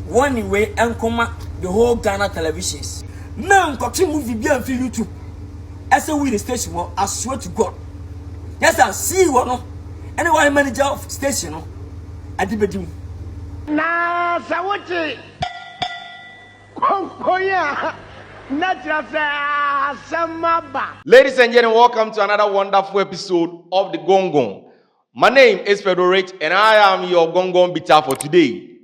One way and come the whole Ghana televisions. Now got movie be on YouTube. As a with the station, I swear to God. Yes, I see one. Anyone manager of station at the bedroom. Na sawote. Oh yeah. Ladies and gentlemen, welcome to another wonderful episode of the Gong Gong. My name is Fedorich and I am your Gong Gong Bita for today.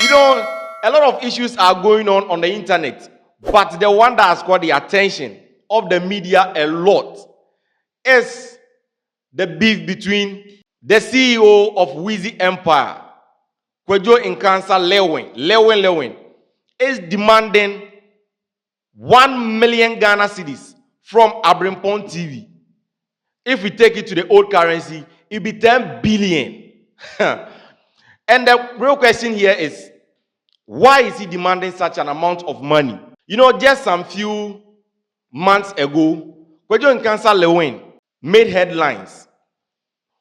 You know, a lot of issues are going on the internet, but the one that has caught the attention of the media a lot is the beef between the CEO of Wheezy Empire, Kwejo Nkansa Lewin, is demanding 1 million Ghana cedis from Abrempong TV. If we take it to the old currency, it'll be 10 billion. And the real question here is, why is he demanding such an amount of money? You know, just some few months ago, Kwejo Nkansa Lewin made headlines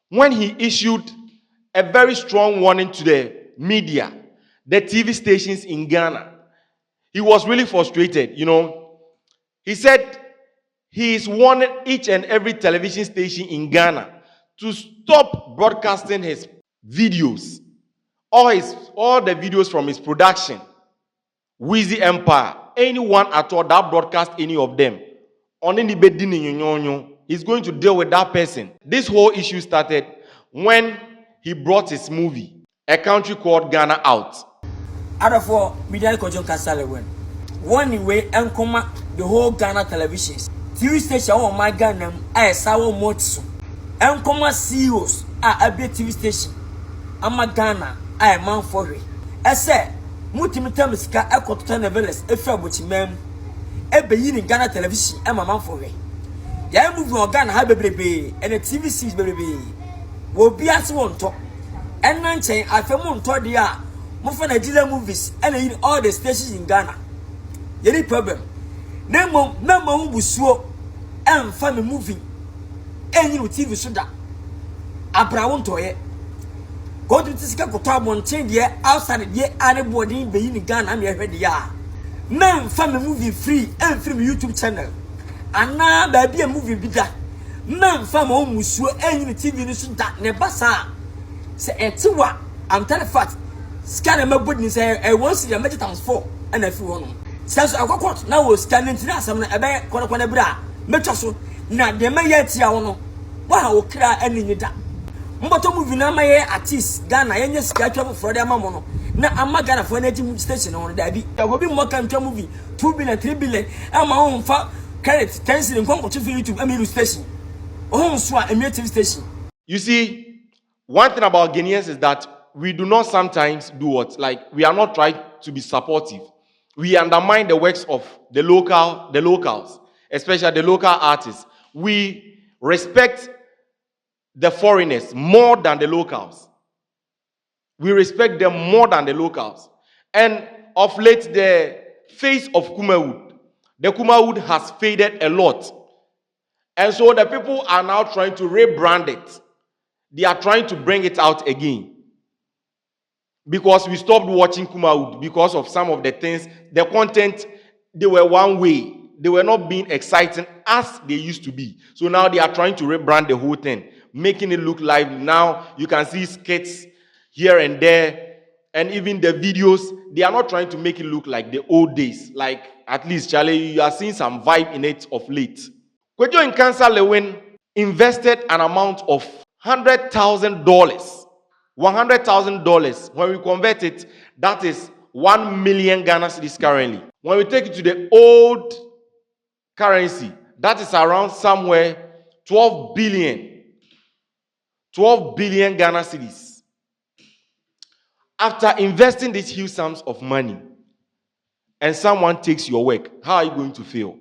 when he issued a very strong warning to the media, the TV stations in Ghana. He was really frustrated, you know. He said he is warning each and every television station in Ghana to stop broadcasting his videos, all the videos from his production, Wheezy Empire, anyone at all that broadcast any of them, he's going to deal with that person. This whole issue started when he brought his movie, A Country Called Ghana, out. Out of all, media Kwejo Nkansa Lewin. One way and come the whole Ghana televisions. TV station on my Ghana, I saw Motsu. And come CEOs are a big TV station. I'm a Ghana, I am man for it. I said, Multimeter I could turn a velas, a fair which ma'am. Every year in Ghana television, I'm a man for it. Yeah, move on Ghana, have a baby, and a TV series baby. Will be as one top. And then say, I feel more toward the year. More Nigeria movies and in all the stations in Ghana. Any problem? No more busuo and family movie. And you TV soda. Abraham Toye. Go to Tisca Cotabon change the outside the anybody being in Ghana. I'm here. Now family movie free and from YouTube channel. And now there be a movie bidder. Now family musuo and you TV soda. Nebasa. Say etiwa. I'm telling fat. Scan my goodness, I once see a major times 4 and a few one. Says I got now was scanning to us. I'm a bear, Conabra, Metroso, not the Mayatia. Wow, cry any that. Mboto movie na my artist, Ghana, and just catch up for their mamma. Now I'm not gonna for a native station on the Debbie. There will be more country movie, 2 billion, 3 billion, and my own fat carrot, 10 and come to YouTube, Amiru station. Oh, swat a native station. You see, one thing about Ghanaians is that we do not sometimes do what? Like, we are not trying to be supportive. We undermine the works of the locals, especially the local artists. We respect the foreigners more than the locals. We respect them more than the locals. And of late, the face of Kumawood, the Kumawood has faded a lot. And so the people are now trying to rebrand it. They are trying to bring it out again. Because we stopped watching Kumawood because of some of the things, the content, they were one way. They were not being exciting as they used to be. So now they are trying to rebrand the whole thing, making it look live. Now you can see skits here and there, and even the videos, they are not trying to make it look like the old days. Like, at least, Charlie, you are seeing some vibe in it of late. Kwejo Nkansa Lewin invested an amount of $100,000. $100,000, when we convert it, that is 1 million Ghana cedis currently. When we take it to the old currency, that is around somewhere 12 billion. 12 billion Ghana cedis. After investing these huge sums of money, and someone takes your work, how are you going to feel?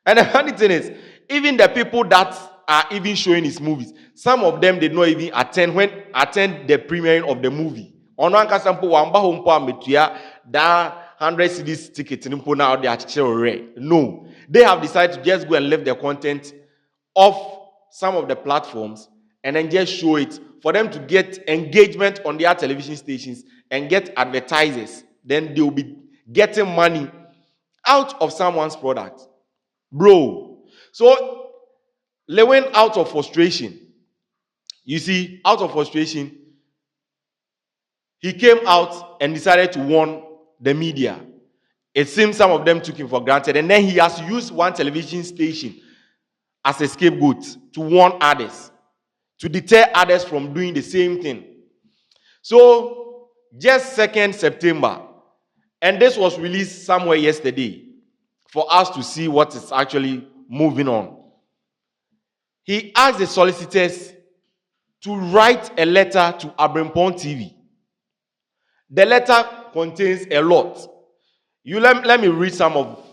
And the funny thing is, even the people that are even showing his movies, some of them did not even attend the premiering of the movie. Onwanka sample wamba hompo ametua da 100 cedis ticket nimpo now they are no, they have decided to just go and leave their content off some of the platforms and then just show it for them to get engagement on their television stations and get advertisers, then they'll be getting money out of someone's product. Bro. So Lewin, out of frustration, you see, out of frustration, he came out and decided to warn the media. It seems some of them took him for granted, and then he has used one television station as a scapegoat to warn others, to deter others from doing the same thing. So, just 2nd September, and this was released somewhere yesterday for us to see what is actually moving on. He asked the solicitors to write a letter to Abrempong TV. The letter contains a lot. Let me read some of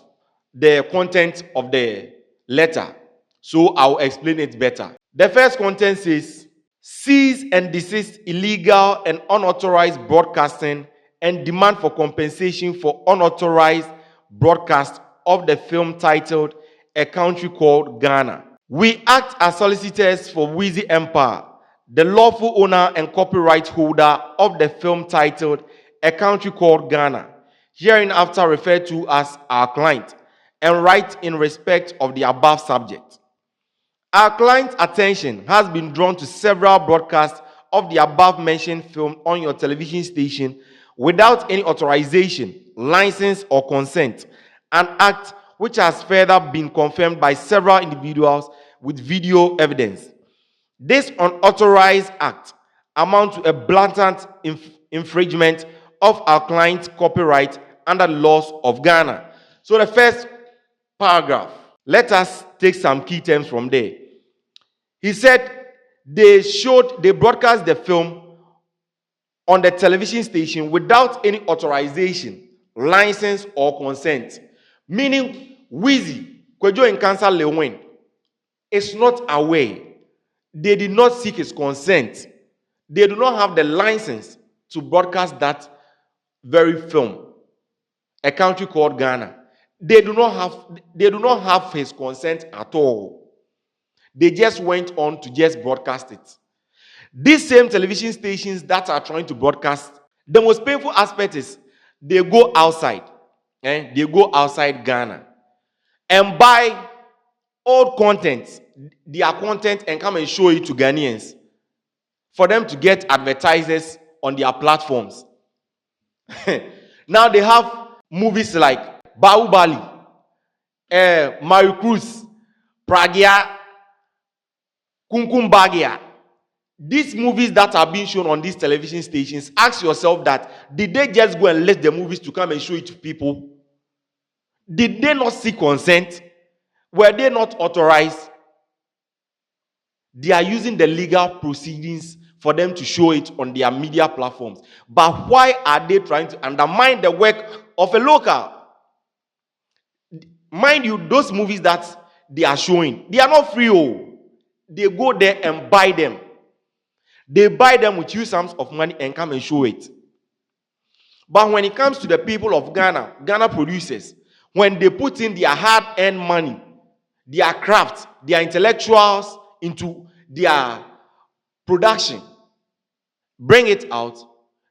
the content of the letter, so I'll explain it better. The first content says, cease and desist illegal and unauthorized broadcasting and demand for compensation for unauthorized broadcast of the film titled A Country Called Ghana. We act as solicitors for Wheezy Empire, the lawful owner and copyright holder of the film titled A Country Called Ghana, hereinafter referred to as our client, and write in respect of the above subject. Our client's attention has been drawn to several broadcasts of the above mentioned film on your television station without any authorization, license, or consent, an act which has further been confirmed by several individuals with video evidence. This unauthorized act amounts to a blatant infringement of our client's copyright under the laws of Ghana. So the first paragraph, let us take some key terms from there. He said they broadcast the film on the television station without any authorization, license, or consent. Meaning, Wheezy, Kwejo and Cancer Lewin is not aware. They did not seek his consent. They do not have the license to broadcast that very film, A Country Called Ghana. They do not have his consent at all. They just went on to just broadcast it. These same television stations that are trying to broadcast, the most painful aspect is they go outside. They go outside Ghana and buy old content, their content, and come and show it to Ghanaians for them to get advertisers on their platforms. Now they have movies like Bahubali, Maricruz, Pragya, Kunkumbagia. These movies that are being shown on these television stations, ask yourself that, did they just go and let the movies to come and show it to people? Did they not seek consent? Were they not authorized? They are using the legal proceedings for them to show it on their media platforms. But why are they trying to undermine the work of a local? Mind you, those movies that they are showing, they are not free. They go there and buy them. They buy them with huge sums of money and come and show it. But when it comes to the people of Ghana, Ghana producers, when they put in their hard-earned money, their craft, their intellectuals into their production, bring it out,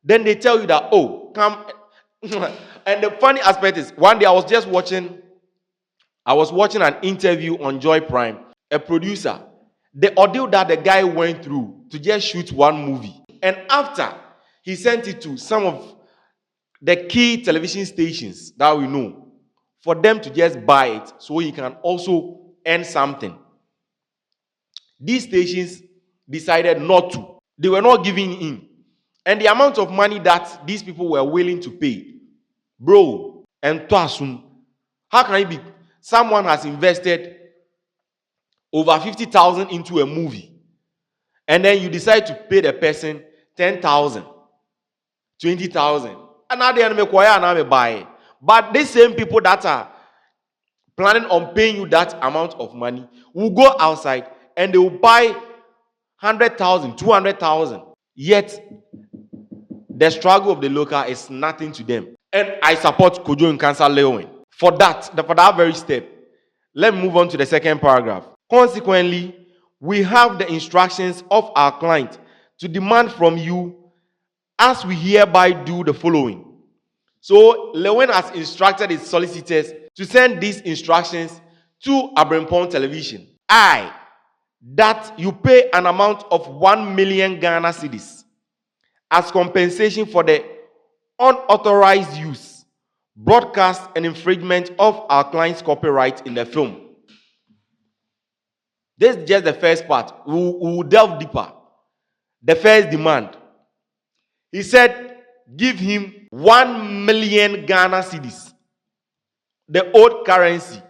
then they tell you that, oh, come. And the funny aspect is, one day I was watching an interview on Joy Prime, a producer, the ordeal that the guy went through to just shoot one movie. And after, he sent it to some of the key television stations that we know for them to just buy it so he can also earn something. These stations decided not to. They were not giving in. And the amount of money that these people were willing to pay, bro, and Toasun, how can it be? Someone has invested over 50,000 into a movie, and then you decide to pay the person 10,000, 20,000, and now they are buy. But these same people that are planning on paying you that amount of money will go outside and they will buy 100,000, 200,000. Yet the struggle of the local is nothing to them. And I support Kojo and Cancer Leon for that very step. Let me move on to the second paragraph. Consequently, we have the instructions of our client to demand from you as we hereby do the following. So Lewin has instructed his solicitors to send these instructions to Abrempong Television. I, that you pay an amount of 1 million Ghana cedis as compensation for the unauthorized use, broadcast, and infringement of our client's copyright in the film. This is just the first part. We will delve deeper. The first demand. He said, give him 1 million Ghana cedis, the old currency,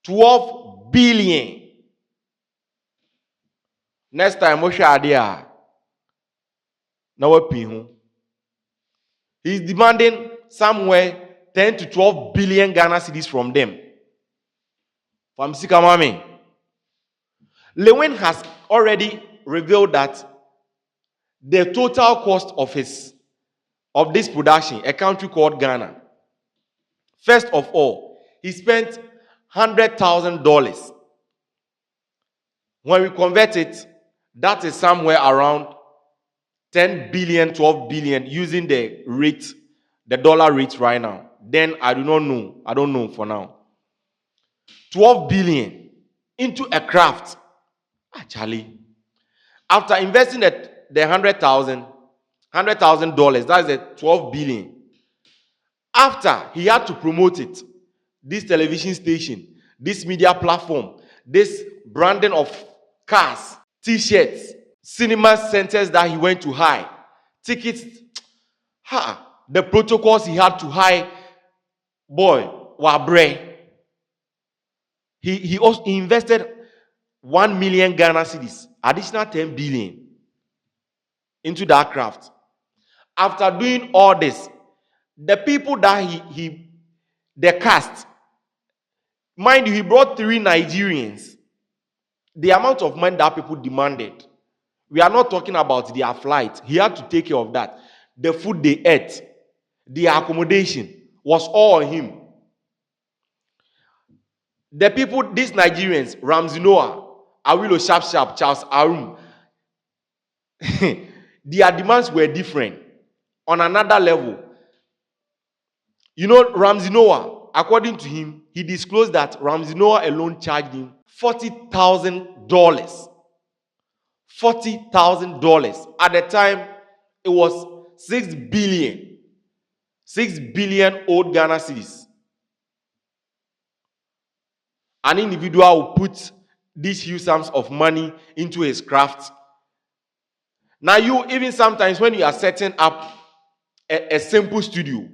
12 billion. Next time, Moshe Adia, now he's demanding somewhere 10 to 12 billion Ghana cedis from them. From Sikamami. Lewin has already revealed that the total cost of this production, a country called Ghana, first of all, he spent $100,000. When we convert it, that is somewhere around 10 billion, 12 billion, using the rate, the dollar rate right now. Then I do not know. I don't know for now. 12 billion into a craft. Actually, after investing the $100,000, that's the 12 billion. After he had to promote it, this television station, this media platform, this branding of cars, t-shirts, cinema centers that he went to hire, tickets, the protocols he had to hire, boy, wabre. He also invested 1 million Ghana cedis, additional 10 billion into that craft. After doing all this, the people that the cast, mind you, he brought 3 Nigerians. The amount of money that people demanded, we are not talking about their flight. He had to take care of that. The food they ate, the accommodation was all on him. The people, these Nigerians, Ramsey Noah, Awilo Sharp, Charles Arum, their demands were different on another level. You know, Ramsey Noah, according to him, he disclosed that Ramsey Noah alone charged him $40,000. $40,000. At the time, it was 6 billion. 6 billion old Ghana cedis. An individual will put these huge sums of money into his craft. Now, you, even sometimes when you are setting up a simple studio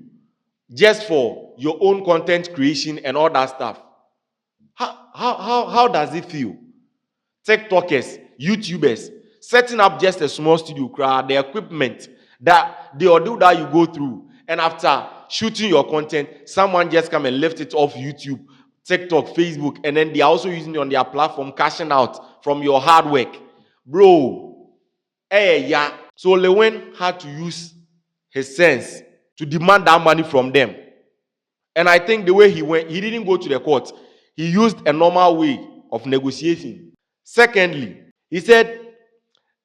just for your own content creation and all that stuff, how does it feel? TikTokers, YouTubers, setting up just a small studio, the equipment, the ordeal that you go through, and after shooting your content, someone just come and lift it off YouTube, TikTok, Facebook, and then they are also using it on their platform, cashing out from your hard work. Bro, yeah. So Lewin had to use his sense to demand that money from them. And I think the way he went, he didn't go to the court. He used a normal way of negotiating. Secondly, he said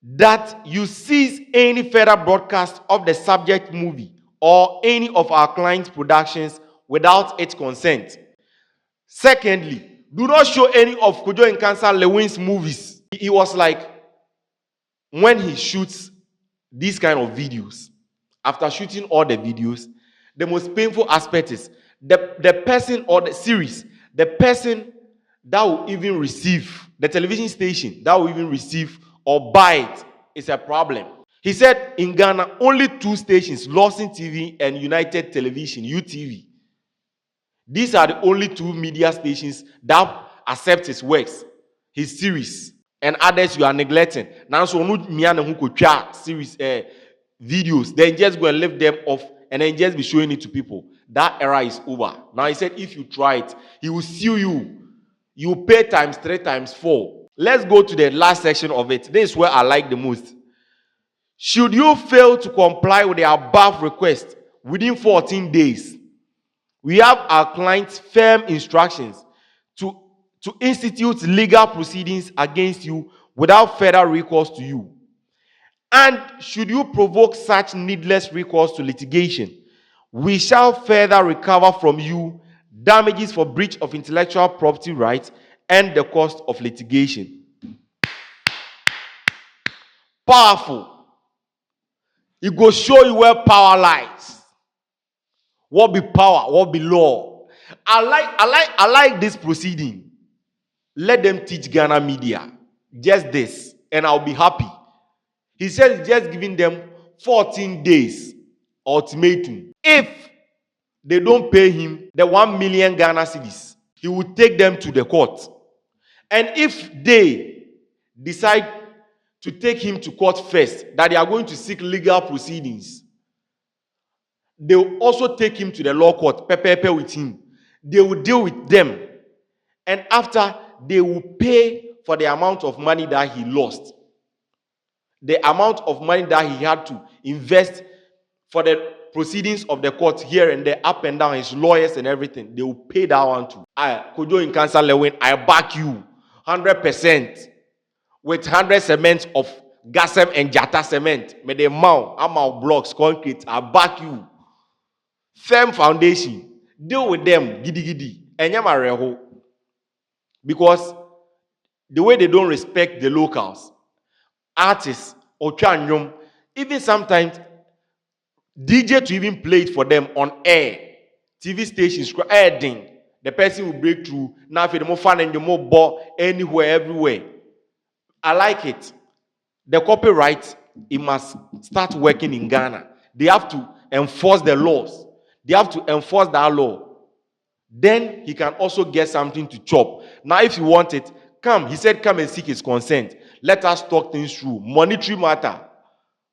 that you cease any further broadcast of the subject movie or any of our clients' productions without its consent. Secondly, do not show any of Kojo Nkansah Lewin's movies. He was like, when he shoots these kind of videos, after shooting all the videos, the most painful aspect is the person or the series, the person that will even receive, the television station that will even receive or buy it is a problem. He said in Ghana, only 2 stations, Lawson TV and United Television, UTV. These are the only 2 media stations that accept his works, his series, and others you are neglecting. Now, so no miana who could try series videos, then just go and lift them off and then just be showing it to people. That era is over. Now he said, if you try it, he will sue you. You pay times 3 times 4. Let's go to the last section of it. This is where I like the most. Should you fail to comply with the above request within 14 days, we have our client's firm instructions to institute legal proceedings against you without further recourse to you. And should you provoke such needless recourse to litigation, we shall further recover from you damages for breach of intellectual property rights and the cost of litigation. Powerful. It go show you where power lies. What be power? What be law? I like this proceeding. Let them teach Ghana media just this, and I'll be happy. He says just giving them 14 days ultimatum. If they don't pay him the 1 million Ghana cedis, he will take them to the court. And if they decide to take him to court first, that they are going to seek legal proceedings, they will also take him to the law court, pepper with him. They will deal with them. And after, they will pay for the amount of money that he lost. The amount of money that he had to invest for the proceedings of the court here and there, up and down, his lawyers and everything, they will pay that one too. Kojo in Cancer Lewin, I back you 100% with 100 cements of Gasem and Jata cement. May the amount blocks, concrete, I back you. Firm foundation. Deal with them, gidi gidi. Enyama because the way they don't respect the locals, artists, or chanyum, even sometimes DJ to even play it for them on air, TV stations, adding, the person will break through. Now, if you're more fun and you're more ball anywhere, everywhere, I like it. The copyright, it must start working in Ghana. They have to enforce the laws. They have to enforce that law. Then he can also get something to chop. Now, if you want it, come. He said, come and seek his consent. Let us talk things through. Monetary matter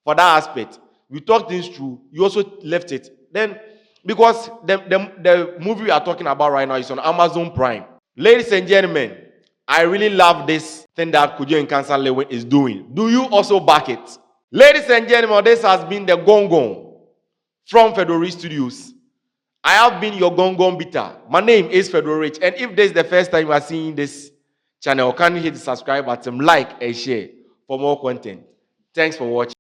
for that aspect. We talk things through. You also left it. Then, because the movie we are talking about right now is on Amazon Prime. Ladies and gentlemen, I really love this thing that Kojo in Cancer Lewin is doing. Do you also back it? Ladies and gentlemen, this has been the Gong Gong from Fedori Studios. I have been your Gong Gong Bita. My name is Fedor Rich, and if this is the first time you are seeing this channel, kindly hit the subscribe button, like and share for more content. Thanks for watching.